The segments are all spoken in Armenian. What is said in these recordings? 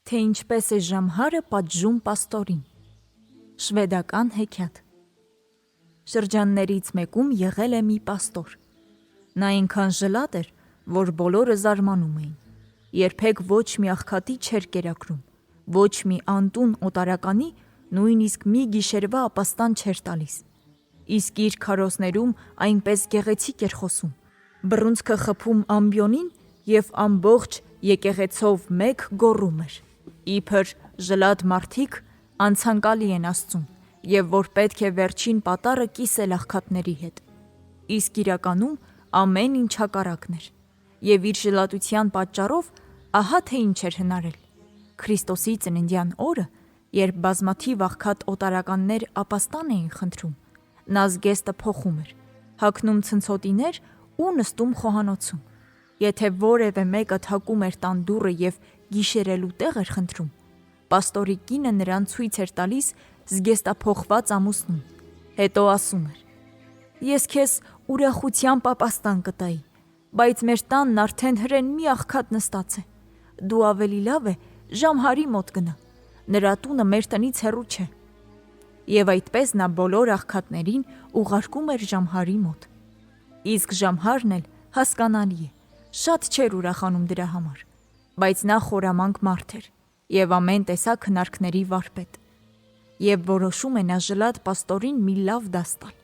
Թե ինչպես է ժամհարը պատժում պաստորին։ Շվեդական հեքիաթ։ Շրջաններից մեկում եղել է մի պաստոր։ Նա այնքան ժլատ էր, որ բոլորը զարմանում էին։ Երբեք ոչ մի աղքատի չէր կերակրում, ոչ մի անտուն օտարականի, նույնիսկ մի գիշերվա ապաստան չէր տալիս։ Իսկ իր քարոզներում այնպես գեղեցիկ էր խոսում, բռունցքը խփում ամբիոնին և ամբողջ եկեղեցով մեկ գոռում էր. «Իբր ժլատ մարդիկ անցանկալի են Աստծուն, և որ պետք է վերջին պատառը կիսել աղքատների հետ»։ Իսկ իրականում ամեն ինչ հակառակն էր։ Եվ իր ժլատության պատճառով ահա թե ինչ էր հնարել։ Քրիստոսի ծննդյան օրը, երբ բազմաթիվ աղքատ օտարականներ ապաստան էին խնդրում, նա զգեստը փոխում էր, հագնում ցնցոտիներ ու նստում խոհանոցում։ Եթե որևէ մեկը թակում էր տան դուռը և գիշերելու տեղ էր խնդրում, պաստորի կինը նրան ցույց էր տալիս զգեստափոխված ամուսնուն, հետո ասում էր. «Ես քեզ ուրախությամբ ապաստան կտայի, բայց մեր տանն արդեն հրեն մի աղքատ նստած է, դու ավելի լավ է Ժամհարի մոտ գնա, նրա տունը մեր տնից հեռու չէ»։ Եվ այդպես նա բոլոր աղքատներին ուղարկում էր Ժամհարի մոտ։ Իսկ Ժամհարն էլ, հասկանալի է, շատ չէր ուրախանում դրա համար, բայց նա խորամանկ մարդ էր և ամեն տեսակ հնարքների վարպետ։ Եվ որոշում է նա ժլատ պաստորին մի լավ դաս տալ։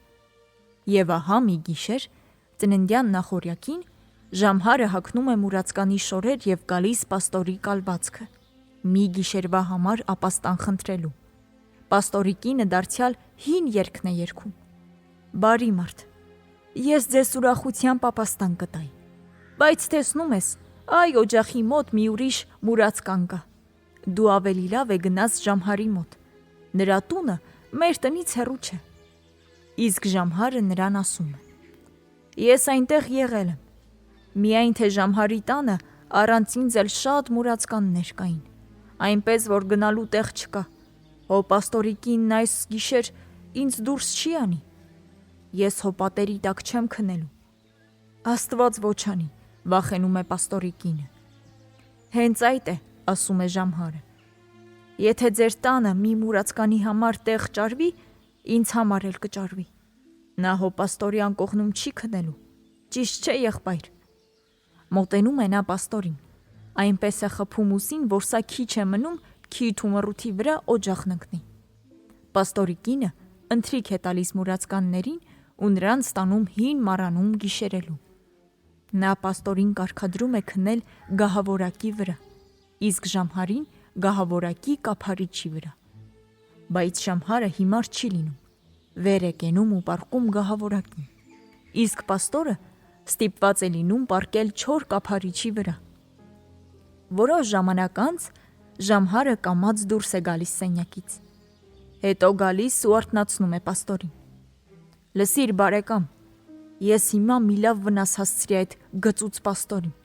Եվ ահա մի գիշեր, ծննդյան նախօրյակին, Ժամհարը հագնում է մուրացկանի շորեր և գալիս պաստորի կալվածքը, մի գիշերվա համար ապաստան խնդրելու։ Պաստորի կինը դարձյալ հին երգն է երգում. «Բարի մարդ, ես ձեզ ուրախությամբ ապաստան կտայի, բայց տեսնում ես, այ օջախի մոտ մի ուրիշ մուրացկան կա, դու ավելի լավ է գնաս Ժամհարի մոտ, նրա տունը մեր տնից հեռու չէ»։ Իսկ Ժամհարը նրան ասում է. «Ես այնտեղ եղել եմ, միայն թե Ժամհարի տանը առանց ինձ էլ շատ մուրացկաններ կային, այնպես որ գնալու տեղ չկա, հո պաստորի կինն այս գիշեր ինձ դուրս չի անի, ես հո պատերի տակ չեմ քնելու»։ «Աստված ոչ անի», վախենում է պաստորի կինը։ «Հենց այդ է», ասում է Ժամհարը, «եթե ձեր տանը մի մուրացկանի համար տեղ ճարվի, ինձ համար էլ կճարվի, նա հո պաստորի անկողնում չի քնելու, ճիշտ չէ եղբայր»։ Մոտենում է նա պաստորին, այնպես է խփում ուսին, որ սա քիչ է մնում քիթ ու մռութի վրա օջախն ընկնի։ Պաստորի կինը ընթրիք է տալիս մուրացկաններին ու նրանց ստանում հին մառանում գիշերելու։ Նա պաստորին կարգադրում է քնել գահավորակի վրա, իսկ Ժամհարին գահավորակի կափարիչի վրա։ Բայց Ժամհարը հիմար չի լինում, վեր է կենում ու պառկում գահավորակին, իսկ պաստորը ստիպված է լինում պառկել չոր կափարիչի վրա։ Որոշ ժամանակ անց Ժամհարը կամաց դուրս է գալիս սենյակից, հետո գալիս ու արթնացնում է պաստորին. «Լսիր բարեկամ, ես հիմա մի լավ վնաս հասցրի այդ գծուծ պաստորին,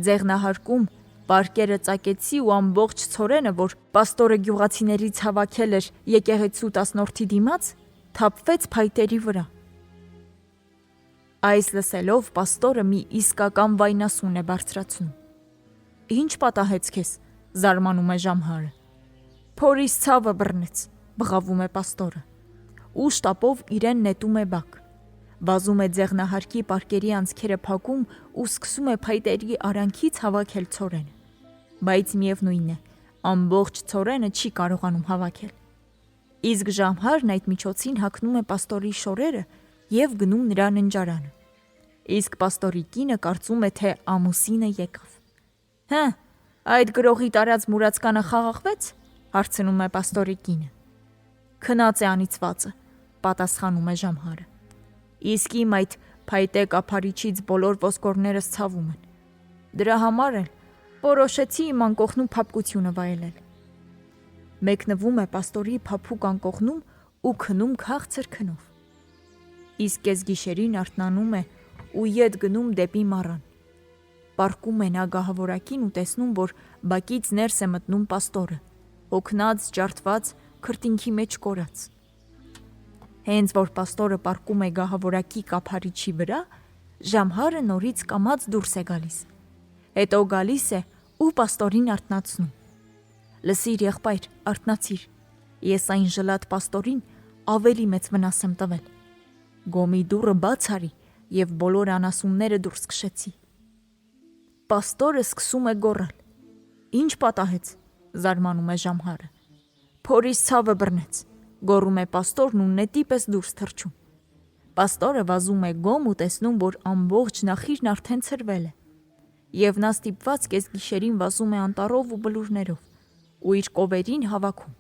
ձեղնահարկում պարկերը ծակեցի ու ամբողջ ցորենը, որ պաստորը գյուղացիներից հավաքել էր եկեղեցու 10-որդի դիմաց, թափվեց փայտերի վրա»։ Այս լսելով պաստորը մի իսկական վայնասուն է բարձրացնում։ «Ինչ պատահեց քեզ», զարմանում է Ժամհարը։ «Փորիս ցավը բռնեց», բղավում է պաստորը, ու շտապով իրեն նետում է բակ, վազում է ձեղնահարկի պարկերի անցքերը փակում ու սկսում է փայտերի արանքից հավաքել ցորենը, բայց միևնույն է, ամբողջ ցորենը չի կարողանում հավաքել։ Իսկ Ժամհարն այդ միջոցին հագնում է պաստորի շորերը և գնում նրա ննջարանը։ Իսկ պաստորի կինը կարծում է, թե ամուսինը եկավ։ «Հը, այդ գրողի տարած մուրացկանը խաղաղվեց», հարցնում է պաստորի կինը։ «Քնած է անիծվածը», պատասխանում է Ժամհարը։ «Իսկ իմ այդ փայտե կափարիչից բոլոր ոսկորներս ցավում են, դրա համար էլ որոշեցի իմ անկողնու փափկությունը վայելել»։ Մեկնվում է պաստորի փափուկ անկողնում ու քնում քաղցր քնով։ Իսկ կեսգիշերին արթնանում է ու ետ գնում դեպի մառան։ Պառկում է նա գահավորակին ու տեսնում, որ բակից ներս է մտնում պաստորը, հոգնած, ջարդված, քրտինքի մեջ կորած։ Հենց որ պաստորը պառկում է գահավորակի կափարիչի վրա, Ժամհարը նորից կամաց դուրս է գալիս, հետո գալիս է ու պաստորին արթնացնում։ Լսիր, եղբայր, արթնացիր, ես այն ժլատ պաստորին ավելի մեծ վնաս եմ տվել։ Գոմի դուռը բաց արի և բոլոր անասունները դուրս քշեցի։ Պաստորը սկսում է գոռալ։ Ինչ պատահեց, զարմանում է Ժամհարը։ Փորիս ցավը բռնեց, գոռում է պաստորն ու նետի պես դուրս թռչում։ Պաստորը վազում է գոմ ու տեսնում, որ ամբողջ նախիրն արդեն ցրվել է։ Եվ նա ստիպված կեսգիշերին վազում է անտառով ու բլուրներով ու իր կովերին հավաքում։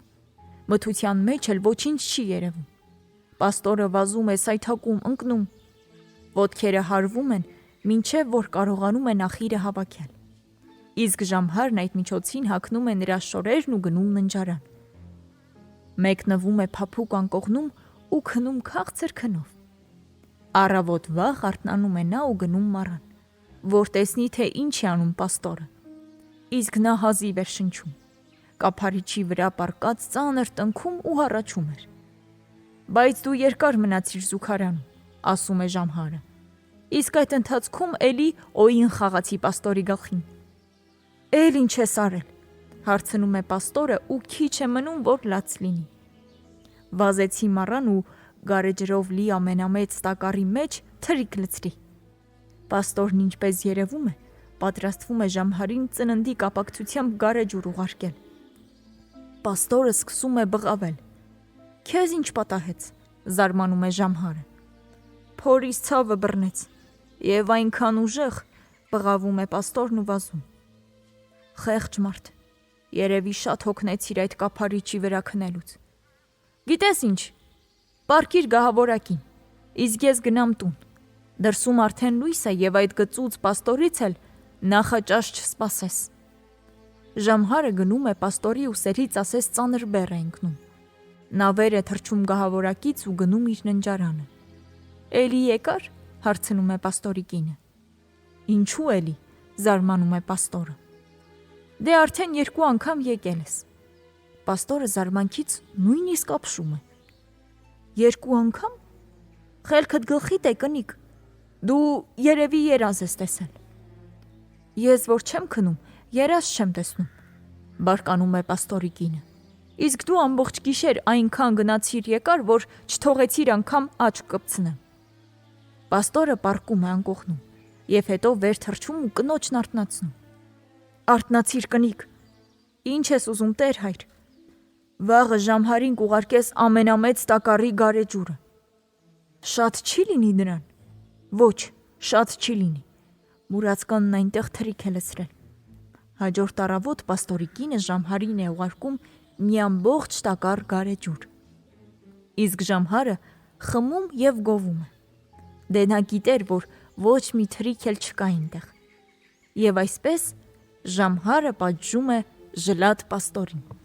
Մթության մեջ էլ ոչինչ չի երևում։ Պաստորը վազում է սայթաքում, ընկնում։ Ոտքերը հարվում են, մինչև որ կարողանում է նախիրը հավաքել։ Իսկ Ժամհարն այդ միջոցին հագնում է նրա շորերն ու գնում ննջարան։ Մեկնվում է փափուկ անկողնում ու քնում քաղցր քնով։ Առավոտ վաղ արթնանում է նա ու գնում մառան, որ տեսնի, թե ինչ է անում պաստորը։ Իսկ նա հազիվ էր շնչում։ Կափարիչի վրա պառկած ծանր տնքում ու հառաչում էր։ Բայց դու երկար մնացիր զուգարանում, ասում է Ժամհարը։ Իսկ այդ ընթացքում էլի օին խաղացի պաստորի գլխին։ Էլ ինչ ես արել, հարցնում է պաստորը ու քիչ է մնում, որ լաց լինի։ Վազեցի մառան ու գարեջրով լի ամենամեծ տակառի մեջ թրիկ լցրի։ Պաստորն ինչպես երևում է, պատրաստվում է Ժամհարին ծննդի կապակցությամբ գարեջուր ուղարկել։ Պաստորը սկսում է բղավել։ Քեզ ինչ պատահեց, զարմանում է Ժամհարը։ Փորիս ցավը բռնեց, և այնքան ուժեղ, բղավում է պաստորն ու վազում։ Խեղճ մարդ, երևի շատ հոգնեցիր այդ կափարիչի վրա քնելուց։ Գիտես ինչ, պառկիր գահավորակին, իսկ ես գնամ տուն։ Դրսում արդեն լույս է և այդ գծուծ պաստորից էլ նախաճաշ չսպասես։ Ժամհարը գնում է պաստորի ուսերից ասես ծանր բեռ է ընկնում։ Նա վեր է թռչում գահավորակից ու գնում իր ննջարանը։ Էլի եկար, հարցնում է պաստորի կինը։ Ինչու էլի, զարմանում է պաստորը։ Դե արդեն 2 անգամ եկել ես։ Պաստորը զարմանքից նույնիսկ ապշում է։ 2 անգամ։ Խելքդ գլխիդ է, կնիկ։ Դու երևի երազ ես տեսել։ Ես որ չեմ քնում, երազ չեմ տեսնում, բարկանում է պաստորի կինը։ Իսկ դու ամբողջ գիշեր այնքան գնացիր եկար, որ չթողեցիր անգամ աչք կպցնեմ։ Պաստորը պառկում է անկողնում և հետո վեր թռչում ու կնոջն արթնացնում։ Արթնացիր, կնիկ։ Ինչ ես ուզում, տեր հայր։ Վաղը Ժամհարին կուղարկես ամենամեծ տակառի գարեջուրը։ Շատ չի լինի դրան։ Ոչ, շատ չի լինի։ Մուրացկանն այնտեղ թրիկ է լցրել։ Հաջորդ առավոտ պաստորի կինը Ժամհարին է ուղարկում մի ամբողջ տակառ գարեջուր։ Իսկ Ժամհարը խմում և գովում է։ Դե նա գիտեր, որ ոչ մի թրիկ էլ չկա այնտեղ։ Եվ այսպես Ժամհարը պատժում է ժլատ պաստորին։